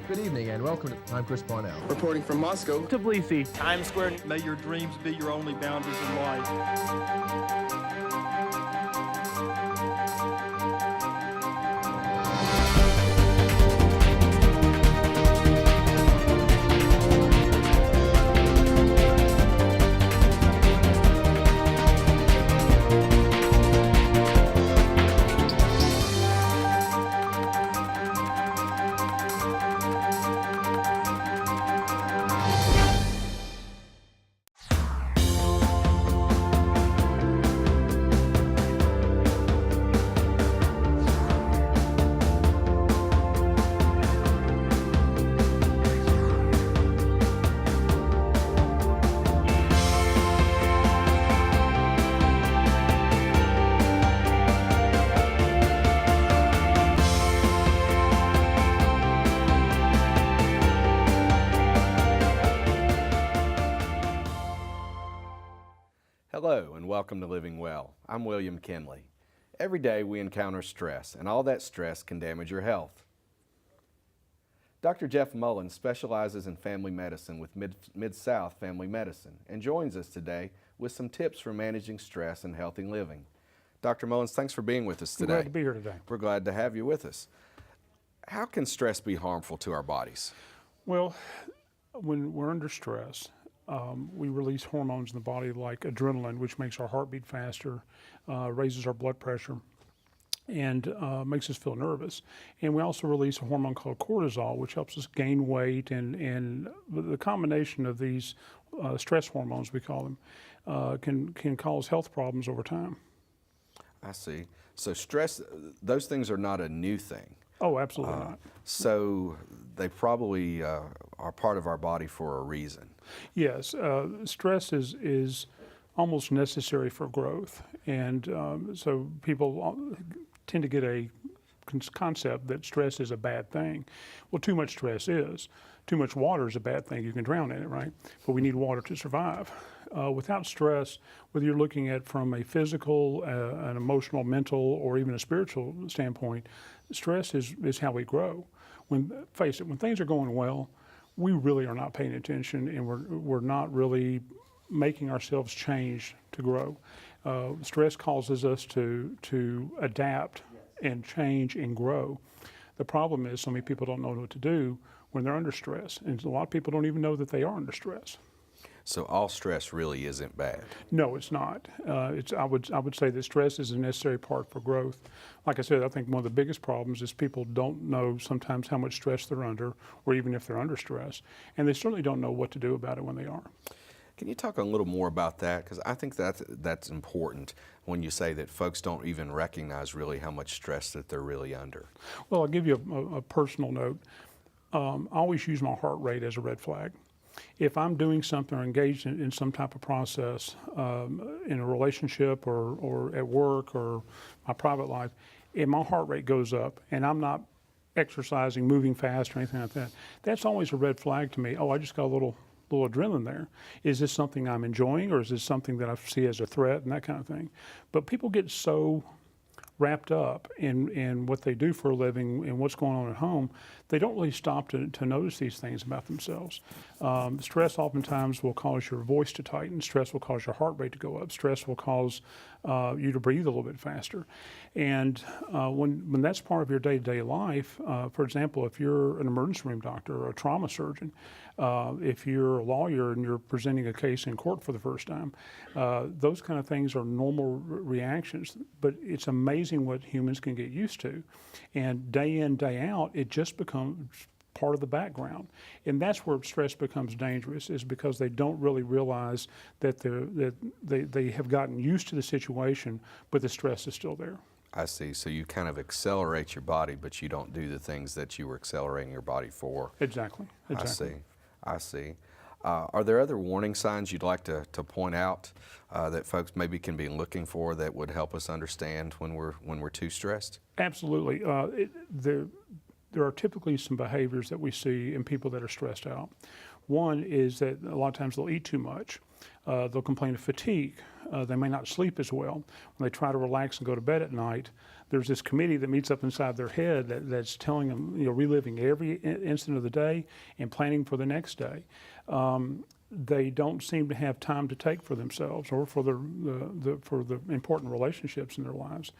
Good evening and welcome. I'm Chris Parnell. Reporting from Moscow. Tbilisi. Times Square. May your dreams be your only boundaries in life. Hello and welcome to Living Well. I'm William Kinley. Every day we encounter stress, and all that stress can damage your health. Dr. Jeff Mullins specializes in family medicine with Mid-South Family Medicine and joins us today with some tips for managing stress and healthy living. Dr. Mullins, thanks for being with us today. Glad to be here today. We're glad to have you with us. How can stress be harmful to our bodies? Well, when we're under stress, we release hormones in the body like adrenaline, which makes our heart beat faster, raises our blood pressure, and makes us feel nervous. And we also release a hormone called cortisol, which helps us gain weight. And the combination of these stress hormones, we call them, can cause health problems over time. I see. So stress, those things are not a new thing. Oh, absolutely not. So they probably are part of our body for a reason. Yes, stress is almost necessary for growth, and so people tend to get a concept that stress is a bad thing. Well, too much stress is. Too much water is a bad thing. You can drown in it, right? But we need water to survive. Without stress, whether you're looking at from a physical, an emotional, mental, or even a spiritual standpoint, stress is how we grow. Face it, when things are going well, we really are not paying attention, and we're not really making ourselves change to grow. Stress causes us to adapt and change and grow. The problem is so many people don't know what to do when they're under stress, and a lot of people don't even know that they are under stress. So all stress really isn't bad? No, it's not. I would say that stress is a necessary part for growth. Like I said, I think one of the biggest problems is people don't know sometimes how much stress they're under, or even if they're under stress, and they certainly don't know what to do about it when they are. Can you talk a little more about that? Because I think that's important when you say that folks don't even recognize really how much stress that they're really under. Well, I'll give you a personal note. I always use my heart rate as a red flag. If I'm doing something or engaged in some type of process in a relationship or at work or my private life, and my heart rate goes up and I'm not exercising, moving fast or anything like that, that's always a red flag to me. Oh, I just got a little adrenaline there. Is this something I'm enjoying, or is this something that I see as a threat and that kind of thing? But people get so wrapped up in what they do for a living and what's going on at home, they don't really stop to notice these things about themselves. Stress oftentimes will cause your voice to tighten. Stress will cause your heart rate to go up. Stress will cause you to breathe a little bit faster. And when that's part of your day-to-day life, for example, if you're an emergency room doctor or a trauma surgeon, if you're a lawyer and you're presenting a case in court for the first time, those kind of things are normal reactions. But it's amazing what humans can get used to. And day in, day out, it just becomes part of the background. And that's where stress becomes dangerous, is because they don't really realize that they have gotten used to the situation, but the stress is still there. I see. So you kind of accelerate your body, but you don't do the things that you were accelerating your body for. Exactly. I see. Are there other warning signs you'd like to point out that folks maybe can be looking for that would help us understand when we're too stressed? Absolutely. There are typically some behaviors that we see in people that are stressed out. One is that a lot of times they'll eat too much. They'll complain of fatigue. They may not sleep as well. When they try to relax and go to bed at night, there's this committee that meets up inside their head that's telling them, reliving every instant of the day and planning for the next day. They don't seem to have time to take for themselves or for the important relationships in their lives.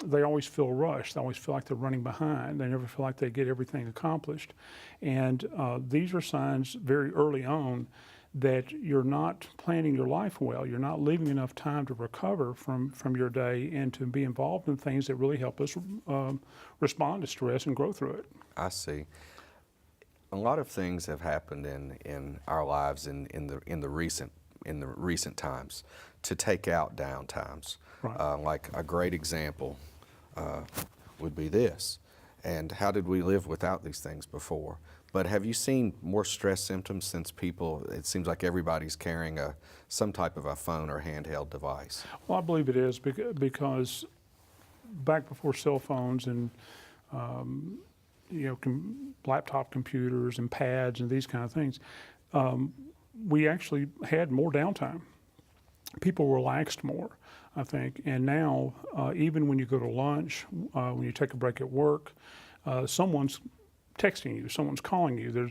They always feel rushed. They always feel like they're running behind. They never feel like they get everything accomplished. And these are signs very early on that you're not planning your life well. You're not leaving enough time to recover from your day and to be involved in things that really help us respond to stress and grow through it. I see. A lot of things have happened in our lives in the recent times to take out down times. Right. Like a great example would be this. And how did we live without these things before? But have you seen more stress symptoms since it seems like everybody's carrying some type of a phone or handheld device? Well, I believe it is because back before cell phones and laptop computers and pads and these kind of things, we actually had more downtime. People relaxed more, I think. And now, even when you go to lunch, when you take a break at work, someone's texting you, someone's calling you. There's,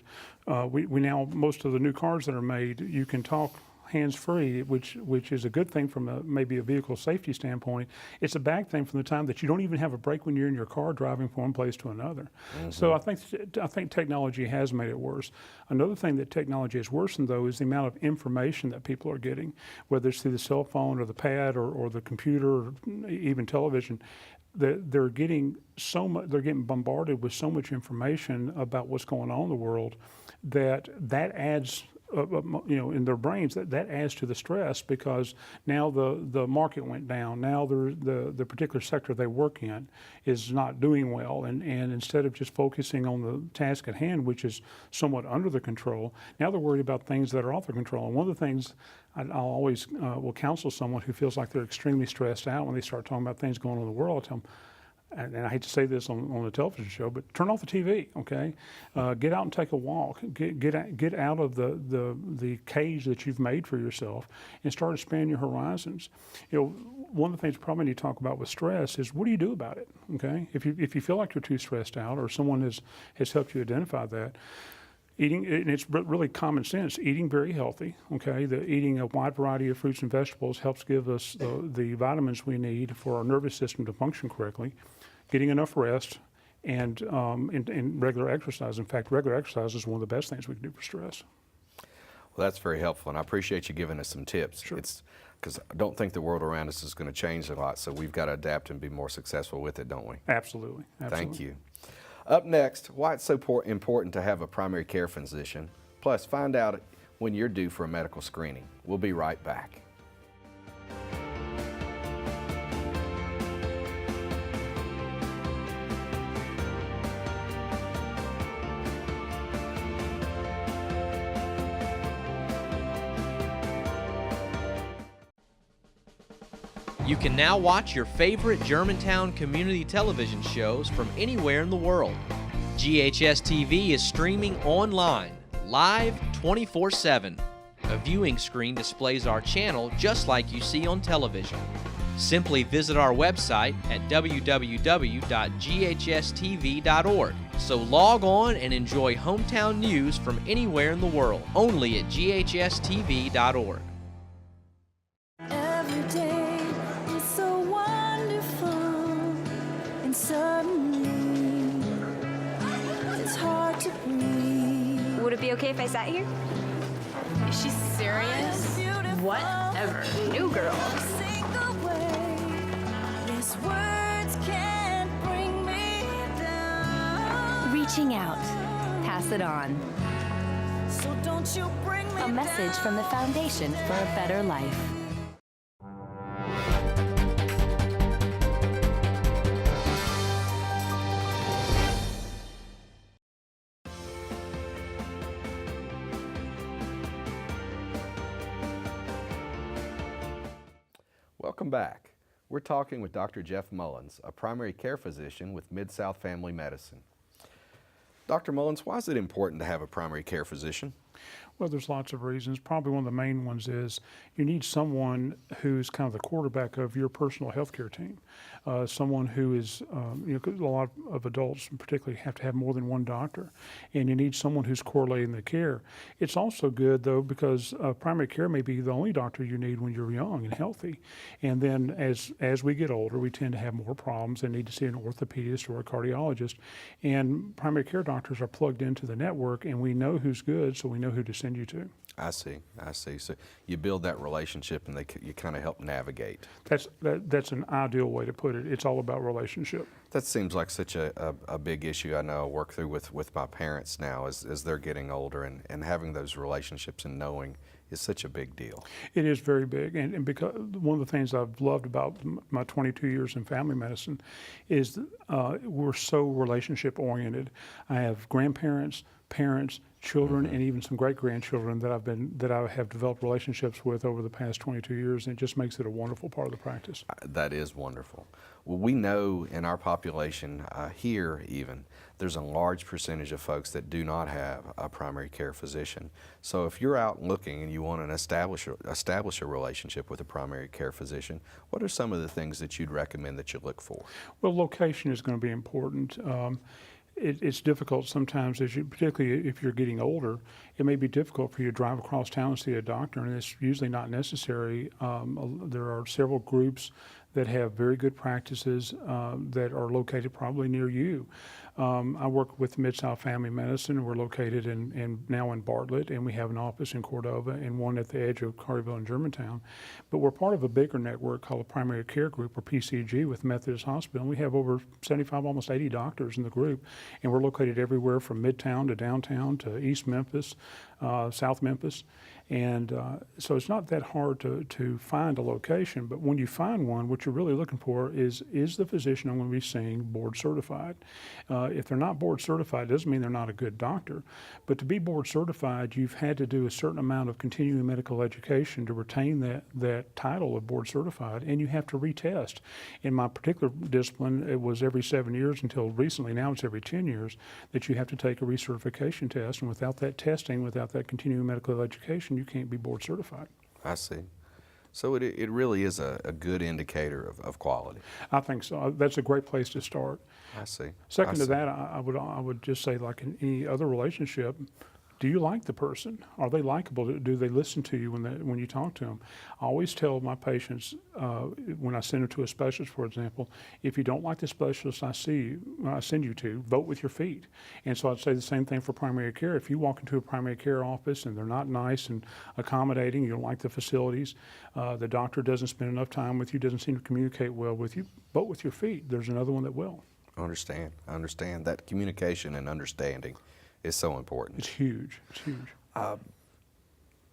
we now, most of the new cars that are made, you can talk hands-free, which is a good thing from maybe a vehicle safety standpoint. It's a bad thing from the time that you don't even have a break when you're in your car driving from one place to another. Mm-hmm. So I think technology has made it worse. Another thing that technology has worsened, though, is the amount of information that people are getting, whether it's through the cell phone or the pad or the computer or even television. They're getting so much. They're getting bombarded with so much information about what's going on in the world that adds. In their brains, that adds to the stress because now the market went down. Now the particular sector they work in is not doing well, and instead of just focusing on the task at hand, which is somewhat under their control, now they're worried about things that are off their control. And one of the things I'll always will counsel someone who feels like they're extremely stressed out when they start talking about things going on in the world. I'll tell them, and I hate to say this on a television show, but turn off the TV, okay? Get out and take a walk. Get out of the cage that you've made for yourself and start expanding your horizons. One of the things probably need to talk about with stress is what do you do about it, okay? If you feel like you're too stressed out or someone has helped you identify that, eating, and it's really common sense, eating very healthy, okay? Eating a wide variety of fruits and vegetables helps give us the vitamins we need for our nervous system to function correctly. Getting enough rest and regular exercise. In fact, regular exercise is one of the best things we can do for stress. Well, that's very helpful, and I appreciate you giving us some tips. Sure. It's because I don't think the world around us is going to change a lot, so we've got to adapt and be more successful with it, don't we? Absolutely. Thank you. Up next, why it's so important to have a primary care physician. Plus, find out when you're due for a medical screening. We'll be right back. You can now watch your favorite Germantown community television shows from anywhere in the world. GHS-TV is streaming online, live 24/7. A viewing screen displays our channel just like you see on television. Simply visit our website at www.ghstv.org. So log on and enjoy hometown news from anywhere in the world, only at ghstv.org. Every day is so wonderful, and suddenly it's hard to breathe. Would it be okay if I sat here? Is she serious? Whatever. New girl. Sing away. These words can't bring me down. Reaching out. Pass it on. So don't you bring me A message from the Foundation for a Better Life. Welcome back. We're talking with Dr. Jeff Mullins, a primary care physician with Mid-South Family Medicine. Dr. Mullins, why is it important to have a primary care physician? Well, there's lots of reasons. Probably one of the main ones is you need someone who's kind of the quarterback of your personal health care team. Someone who is, 'cause a lot of adults particularly have to have more than one doctor, and you need someone who's correlating the care. It's also good, though, because primary care may be the only doctor you need when you're young and healthy. And then as we get older, we tend to have more problems and need to see an orthopedist or a cardiologist. And primary care doctors are plugged into the network, and we know who's good, so we know who to send you to. I see. So you build that relationship, and you kind of help navigate. That's an ideal way to put it. It's all about relationship. That seems like such a big issue. I know I work through with my parents now as they're getting older, and having those relationships and knowing is such a big deal. It is very big, and because one of the things I've loved about my 22 years in family medicine is we're so relationship oriented. I have grandparents, parents, children, and even some great grandchildren that I have developed relationships with over the past 22 years, and it just makes it a wonderful part of the practice. That is wonderful. Well, we know in our population here even, there's a large percentage of folks that do not have a primary care physician. So if you're out looking and you want to establish a relationship with a primary care physician, what are some of the things that you'd recommend that you look for? Well, location is going to be important. It's difficult sometimes, particularly if you're getting older, it may be difficult for you to drive across town and see a doctor, and it's usually not necessary. There are several groups that have very good practices that are located probably near you. I work with Mid-South Family Medicine, and we're located now in Bartlett, and we have an office in Cordova and one at the edge of Carterville and Germantown. But we're part of a bigger network called a Primary Care Group, or PCG, with Methodist Hospital. And we have over 75, almost 80 doctors in the group, and we're located everywhere from Midtown to downtown to East Memphis, South Memphis. And so it's not that hard to find a location, but when you find one, what you're really looking for is the physician I'm going to be seeing board certified? If they're not board certified, it doesn't mean they're not a good doctor, but to be board certified, you've had to do a certain amount of continuing medical education to retain that title of board certified, and you have to retest. In my particular discipline, it was every 7 years until recently. Now it's every 10 years that you have to take a recertification test, and without that testing, without that continuing medical education, you can't be board certified. I see. So it really is a good indicator of quality. I think so. That's a great place to start. I see. Second to that, I would just say, like in any other relationship, do you like the person? Are they likable? Do they listen to you when you talk to them? I always tell my patients when I send them to a specialist, for example, if you don't like the specialist I send you to, vote with your feet. And so I'd say the same thing for primary care. If you walk into a primary care office and they're not nice and accommodating, you don't like the facilities, the doctor doesn't spend enough time with you, doesn't seem to communicate well with you, vote with your feet. There's another one that will. I understand. That communication and understanding is so important. It's huge. It's huge.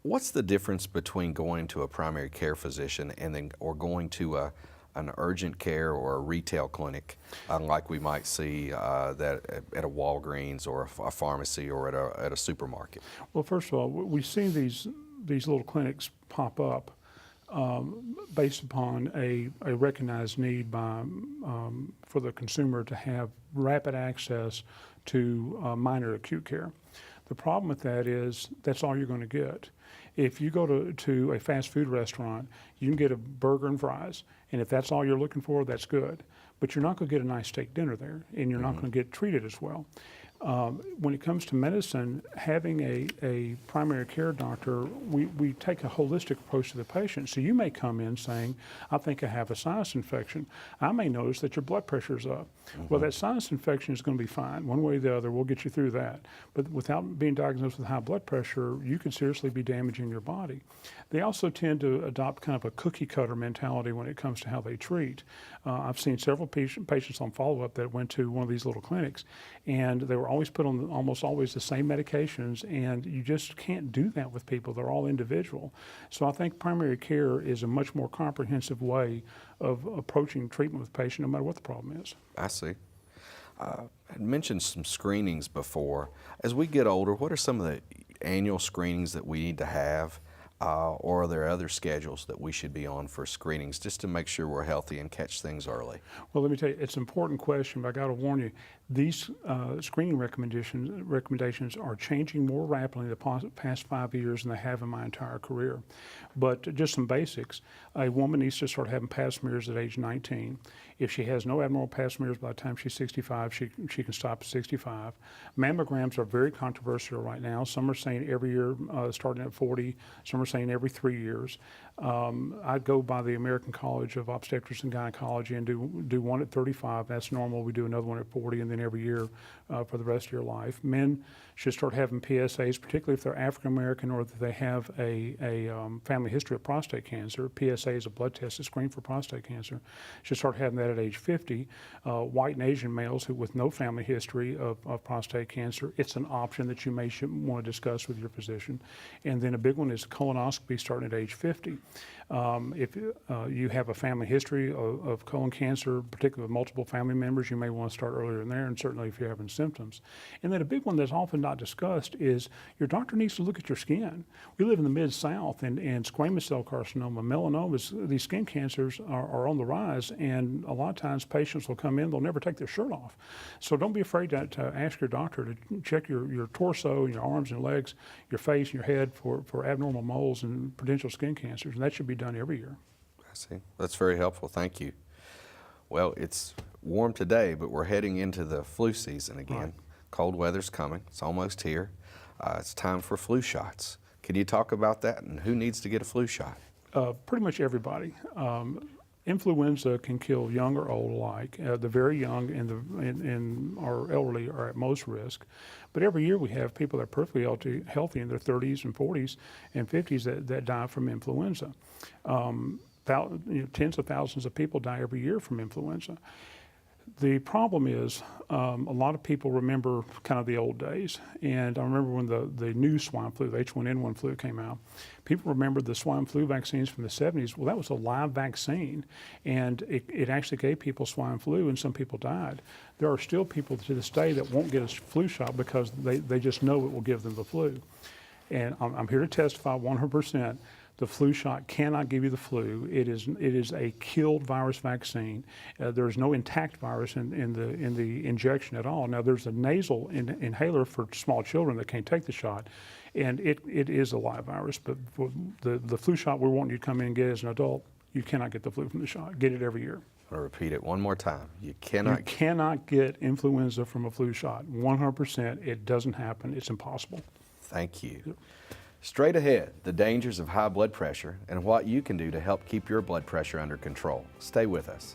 What's the difference between going to a primary care physician or going to an urgent care or a retail clinic, like we might see that at a Walgreens or a pharmacy or at a supermarket? Well, first of all, we see these little clinics pop up based upon a recognized need for the consumer to have rapid access to minor acute care. The problem with that is that's all you're going to get. If you go to a fast food restaurant, you can get a burger and fries, and if that's all you're looking for, that's good. But you're not going to get a nice steak dinner there, and you're not going to get treated as well. When it comes to medicine, having a primary care doctor, we take a holistic approach to the patient. So you may come in saying, I think I have a sinus infection. I may notice that your blood pressure is up. Well, that sinus infection is going to be fine. One way or the other, we'll get you through that. But without being diagnosed with high blood pressure, you could seriously be damaging your body. They also tend to adopt kind of a cookie cutter mentality when it comes to how they treat. I've seen several patients on follow-up that went to one of these little clinics, and they were always put on almost always the same medications, and you just can't do that with people. They're all individual. So I think primary care is a much more comprehensive way of approaching treatment with the patient, no matter what the problem is. I see. I mentioned some screenings before. As we get older, what are some of the annual screenings that we need to have? or are there other schedules that we should be on for screenings just to make sure we're healthy and catch things early? Well, let me tell you, it's an important question, but I got to warn you, these screening recommendations are changing more rapidly in the past 5 years than they have in my entire career. But just some basics, a woman needs to start having pap smears at age 19. If she has no abnormal pap smears by the time she's 65, she can stop at 65. Mammograms are very controversial right now. Some are saying every year starting at 40, some are saying every 3 years. I go by the American College of Obstetrics and Gynecology and do one at 35. That's normal. We do another one at 40, and then every year for the rest of your life. Men should start having PSAs, particularly if they're African American or if they have a family history of prostate cancer. PSA is a blood test to screen for prostate cancer. Should start having that at age 50. White and Asian males with no family history of prostate cancer, it's an option that you may want to discuss with your physician. And then a big one is colonoscopy starting at age 50. If you have a family history of colon cancer, particularly with multiple family members, you may want to start earlier in there, and certainly if you're having symptoms. And then a big one that's often not discussed is your doctor needs to look at your skin. We live in the Mid-South, and squamous cell carcinoma, melanomas, these skin cancers are on the rise, and a lot of times patients will come in, they'll never take their shirt off. So don't be afraid to ask your doctor to check your torso, and your arms and legs, your face, and your head for abnormal moles and potential skin cancers, and that should be done every year. I see. That's very helpful. Thank you. Well, it's warm today, but we're heading into the flu season again. Right. Cold weather's coming. It's almost here. It's time for flu shots. Can you talk about that and who needs to get a flu shot? Pretty much everybody. Influenza can kill young or old alike. The very young and our elderly are at most risk. But every year we have people that are perfectly healthy in their 30s and 40s and 50s that die from influenza. Tens of thousands of people die every year from influenza. The problem is a lot of people remember kind of the old days. And I remember when the new swine flu, the H1N1 flu came out, people remembered the swine flu vaccines from the 70s. Well, that was a live vaccine, and it actually gave people swine flu, and some people died. There are still people to this day that won't get a flu shot because they just know it will give them the flu. And I'm here to testify 100%. The flu shot cannot give you the flu. It is a killed virus vaccine. There's no intact virus in the injection at all. Now there's a nasal inhaler for small children that can't take the shot, and it is a live virus. But for the flu shot we're wanting you to come in and get as an adult, you cannot get the flu from the shot. Get it every year. I'll repeat it one more time. You cannot get influenza from a flu shot. 100%. It doesn't happen. It's impossible. Thank you. Straight ahead, the dangers of high blood pressure and what you can do to help keep your blood pressure under control. Stay with us.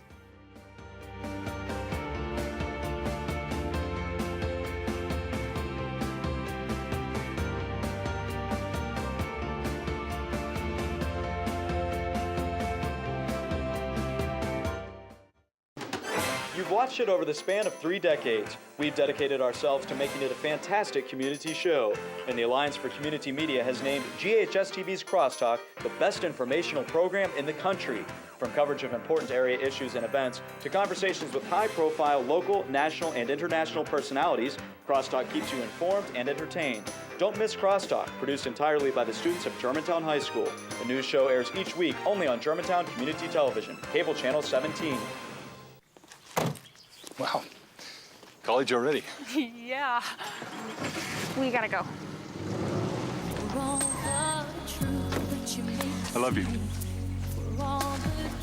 You've watched it over the span of 3 decades. We've dedicated ourselves to making it a fantastic community show. And the Alliance for Community Media has named GHS-TV's Crosstalk the best informational program in the country. From coverage of important area issues and events to conversations with high-profile local, national, and international personalities, Crosstalk keeps you informed and entertained. Don't miss Crosstalk, produced entirely by the students of Germantown High School. The news show airs each week only on Germantown Community Television, cable channel 17. Wow. College already. Yeah. We gotta go. I love you.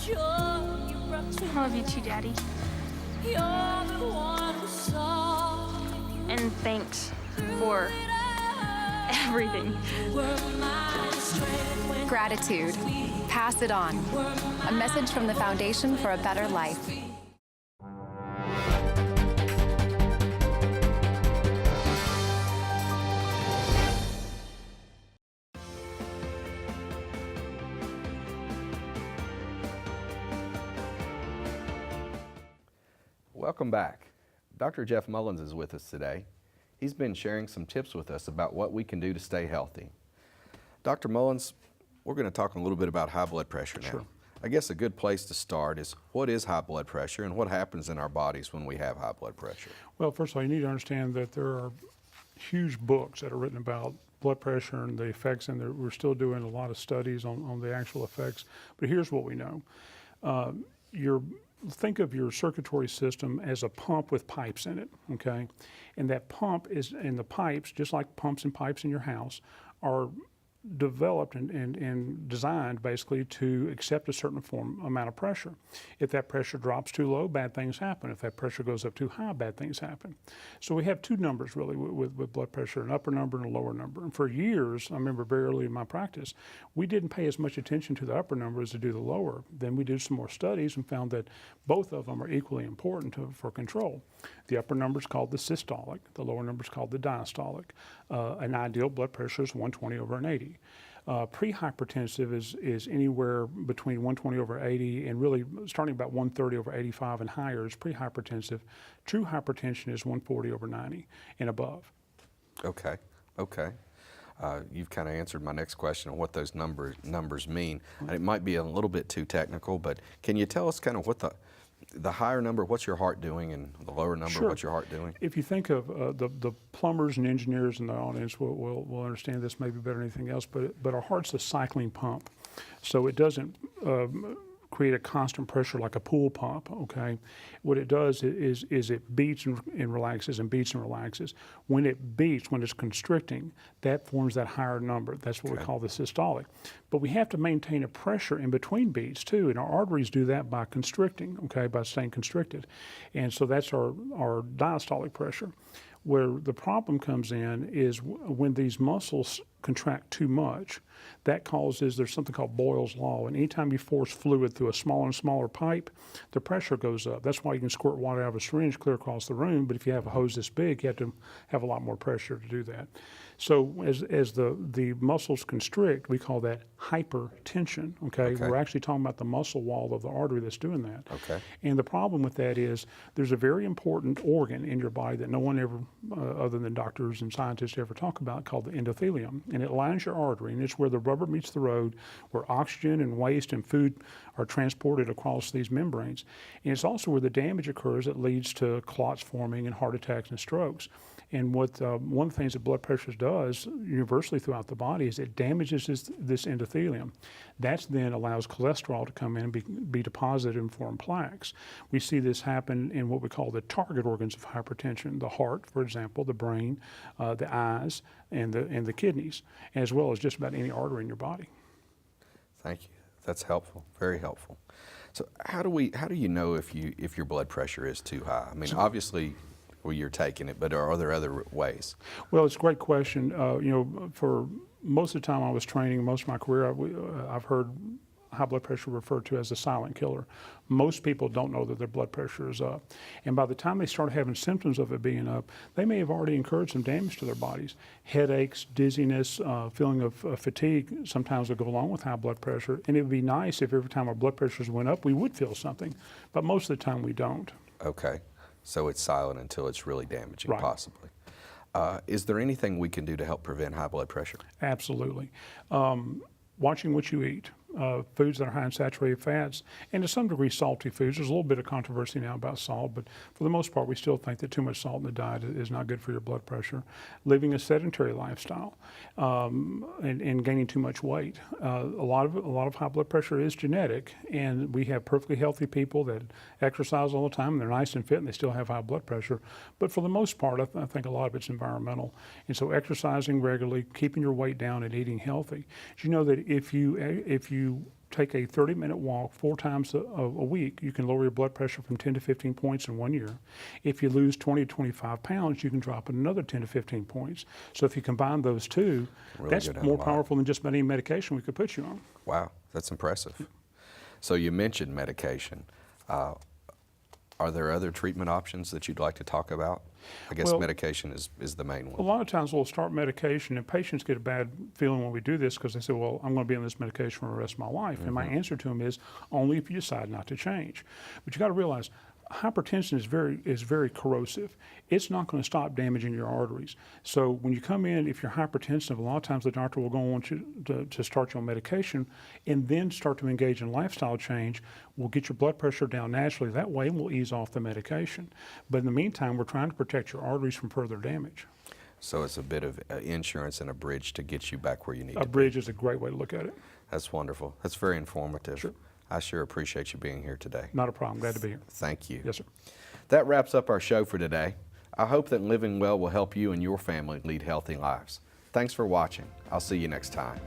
I love you too, Daddy. And thanks for everything. Gratitude. Pass it on. A message from the Foundation for a Better Life. Welcome back. Dr. Jeff Mullins is with us today. He's been sharing some tips with us about what we can do to stay healthy. Dr. Mullins, we're going to talk a little bit about high blood pressure now. Sure. I guess a good place to start is what is high blood pressure and what happens in our bodies when we have high blood pressure? Well, first of all, you need to understand that there are huge books that are written about blood pressure and the effects, and we're still doing a lot of studies on the actual effects. But here's what we know. Think of your circulatory system as a pump with pipes in it, okay? And that pump is, and the pipes, just like pumps and pipes in your house, are developed and designed basically to accept a certain amount of pressure. If that pressure drops too low, bad things happen. If that pressure goes up too high, bad things happen. So we have two numbers really with blood pressure, an upper number and a lower number. And for years, I remember very early in my practice, we didn't pay as much attention to the upper number as to do the lower. Then we did some more studies and found that both of them are equally important for control. The upper number is called the systolic, the lower number is called the diastolic. An ideal blood pressure is 120 over an 80. Pre-hypertensive is anywhere between 120 over 80 and really starting about 130 over 85 and higher is pre-hypertensive. True hypertension is 140 over 90 and above. Okay, okay. You've kind of answered my next question on what those numbers mean. And it might be a little bit too technical, but can you tell us kind of what the higher number, what's your heart doing, and the lower number, Sure. what's your heart doing? If you think of the plumbers and engineers in the audience will understand this maybe better than anything else, but our heart's a cycling pump. So it doesn't create a constant pressure like a pool pump, okay? What it does is it beats and relaxes and beats and relaxes. When it beats, when it's constricting, that forms that higher number. That's what we call the systolic. But we have to maintain a pressure in between beats too, and our arteries do that by constricting, okay, by staying constricted. And so that's our diastolic pressure. Where the problem comes in is when these muscles contract too much, that causes, there's something called Boyle's Law, and anytime you force fluid through a smaller and smaller pipe, the pressure goes up. That's why you can squirt water out of a syringe clear across the room, but if you have a hose this big, you have to have a lot more pressure to do that. So as the muscles constrict, we call that hypertension, okay? We're actually talking about the muscle wall of the artery that's doing that. Okay. And the problem with that is there's a very important organ in your body that no one ever, other than doctors and scientists, ever talk about, called the endothelium. And it lines your artery, and it's where the rubber meets the road, where oxygen and waste and food are transported across these membranes. And it's also where the damage occurs that leads to clots forming and heart attacks and strokes. And what one of the things that blood pressure does universally throughout the body is it damages this endothelium. That then allows cholesterol to come in and be deposited and form plaques. We see this happen in what we call the target organs of hypertension, the heart, for example, the brain, the eyes, and the kidneys, as well as just about any artery in your body. Thank you. That's helpful, very helpful. So how do you know if your blood pressure is too high? I mean, obviously, well, you're taking it, but are there other ways? Well, it's a great question. You know, for most of the time I was training, most of my career, I've heard high blood pressure referred to as a silent killer. Most people don't know that their blood pressure is up. And by the time they start having symptoms of it being up, they may have already incurred some damage to their bodies. Headaches, dizziness, feeling of fatigue sometimes will go along with high blood pressure. And it would be nice if every time our blood pressures went up, we would feel something. But most of the time we don't. Okay. So it's silent until it's really damaging, Right. possibly. Is there anything we can do to help prevent high blood pressure? Absolutely. Watching what you eat. Foods that are high in saturated fats, and to some degree salty foods. There's a little bit of controversy now about salt, but for the most part we still think that too much salt in the diet is not good for your blood pressure. Living a sedentary lifestyle and gaining too much weight. A lot of high blood pressure is genetic, and we have perfectly healthy people that exercise all the time, and they're nice and fit, and they still have high blood pressure. But for the most part, I think a lot of it's environmental. And so exercising regularly, keeping your weight down, and eating healthy. Do you know that if you take a 30-minute walk 4 times a week, you can lower your blood pressure from 10 to 15 points in 1 year. If you lose 20 to 25 pounds, you can drop it another 10 to 15 points. So if you combine those two, Really that's go down more a lot. powerful than just about any medication we could put you on. Wow, that's impressive. So you mentioned medication. Are there other treatment options that you'd like to talk about? I guess Well, medication is the main A one. lot of times we'll start medication, and patients get a bad feeling when we do this because they say, well, I'm going to be on this medication for the rest of my life. And my answer to them is only if you decide not to change. But you got to realize hypertension is very corrosive. It's not going to stop damaging your arteries. So when you come in, if you're hypertensive, a lot of times the doctor will go on to start you on medication and then start to engage in lifestyle change. We'll get your blood pressure down naturally. That way we'll ease off the medication. But in the meantime, we're trying to protect your arteries from further damage. So it's a bit of insurance and a bridge to get you back where you need A to be. bridge is a great way to look at it. That's wonderful. That's very informative. Sure. I sure appreciate you being here today. Not a problem. Glad to be here. Thank you. Yes, sir. That wraps up our show for today. I hope that living well will help you and your family lead healthy lives. Thanks for watching. I'll see you next time.